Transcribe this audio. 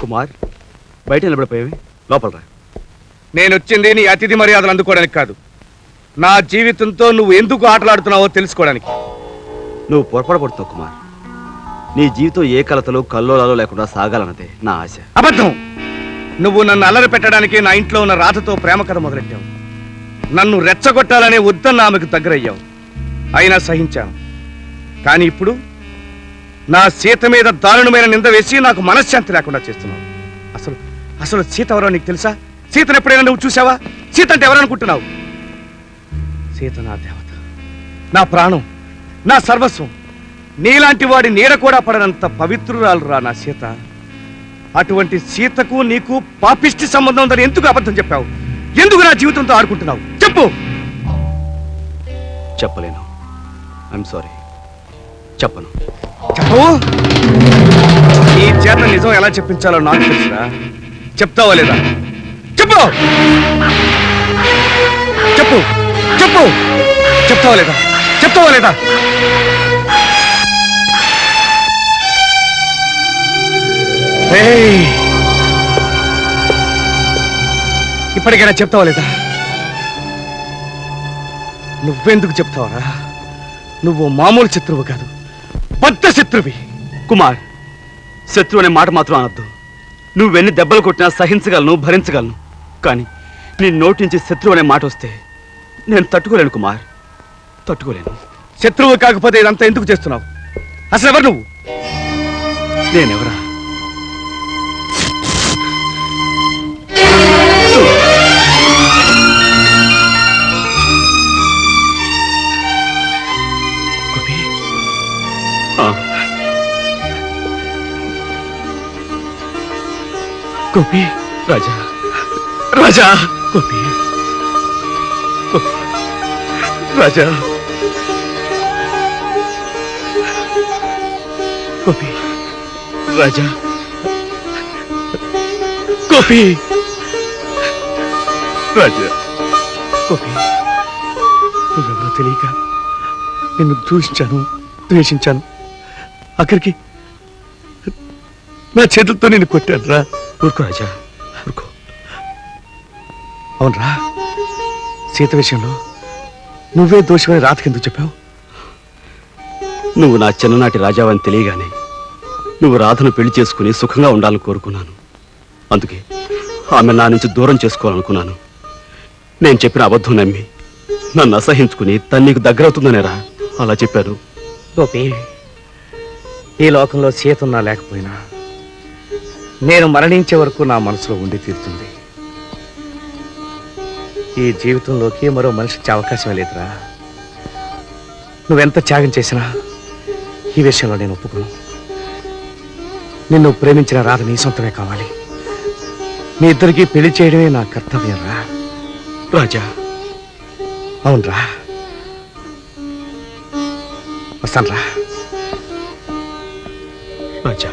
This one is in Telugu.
కుమార్, బయట నిలబడిపోయావి, లోపల రా. నేను వచ్చింది నీ అతిథి మర్యాదలు అందుకోవడానికి కాదు, నా జీవితంతో నువ్వు ఎందుకు ఆటలాడుతున్నావో తెలుసుకోవడానికి. నువ్వు పొరపడబడుతున్నావు కుమార్. నీ జీవితం ఏ కలతలు కల్లోలాలో లేకుండా సాగాలన్నదే నా ఆశ. అబద్ధం. నువ్వు నన్ను అల్లరి పెట్టడానికి నా ఇంట్లో ఉన్న రాతతో ప్రేమ కథ మొదలెట్టావు. నన్ను రెచ్చగొట్టాలనే వద్దన్న ఆమెకు దగ్గరయ్యావు. అయినా సహించాను. కానీ ఇప్పుడు నా సీత మీద దారుణమైన నింద వేసి నాకు మనశ్శాంతి లేకుండా చేస్తున్నావు. అసలు అసలు సీత ఎవరో నీకు తెలుసా? సీతను ఎప్పుడైనా నువ్వు చూసావా? సీత అంటే ఎవరనుకుంటున్నావు? సీత నా దేవత, నా ప్రాణం, నా సర్వస్వం. నీలాంటి వాడి నీడ కూడా పడనంత పవిత్రురాలురా నా సీత. అటువంటి సీతకు నీకు పాపిష్టి సంబంధం ఉందని ఎందుకు అబద్ధం చెప్పావు? ఎందుకు నా జీవితంతో ఆడుకుంటున్నావు? చెప్పు. చెప్పలేను. I'm sorry. చెప్పను. చెప్పు. ఈ చేత నిజం ఎలా చెప్పించాలో నాకు తెలుసురా. చెప్తావా లేదా? చెప్పు. చెప్పు. చెప్పు. చెప్తావా లేదా? చెప్తావా లేదా? ఇప్పటికైనా చెప్తావా లేదా? నువ్వెందుకు చెప్తావరా? నువ్వు మామూలు శత్రువు కాదు, పెద్ద శత్రువి. కుమార్, శత్రువు అనే మాట మాత్రం అనద్దు. నువ్వెన్ని దెబ్బలు కొట్టినా సహించగలను, భరించగలను. కానీ నీ నోటి నుంచి శత్రువు అనే మాట వస్తే నేను తట్టుకోలేను కుమార్, తట్టుకోలేను. శత్రువు కాకపోతే ఇదంతా ఎందుకు చేస్తున్నావు? అసలు ఎవరు నువ్వు? నేనెవరా? గోపి. రాజా, రాజా. గోపి. రాజా. గోపి. రాజా. గోపి. రాజా. గోపి, నువ్వెవరో తెలియక నిన్ను దూషించాను, ద్వేషించాను. అక్కడికి నా చేతులతో నిన్ను కొట్టాను రా. ఊరుకో రాజా, ఊరుకో. అవునరా, సీత విషయంలో నువ్వే దోషమని రాతకెందుకు చెప్పావు? నువ్వు నా చిన్ననాటి రాజావని తెలియగానే నువ్వు రాధను పెళ్లి చేసుకుని సుఖంగా ఉండాలని కోరుకున్నాను. అందుకే ఆమె నా నుంచి దూరం చేసుకోవాలనుకున్నాను. నేను చెప్పిన అబద్ధం నమ్మి నన్ను అసహించుకుని తను నీకు దగ్గరవుతుందనేరా అలా చెప్పాను. గోపి, ఈ లోకంలో సీత ఉన్నా లేకపోయినా నేను మరణించే వరకు నా మనసులో ఉండి తీరుతుంది. ఈ జీవితంలోకి మరో మనిషికి అవకాశమే లేదురా. నువ్వెంత త్యాగం చేసినా ఈ విషయంలో నేను ఒప్పుకోను. నిన్ను ప్రేమించిన రాధ నీ సొంతమే కావాలి. మీ ఇద్దరికీ పెళ్లి చేయడమే నా కర్తవ్యం రా. రాజా. అవునరా, వస్తాను రా. రాజా.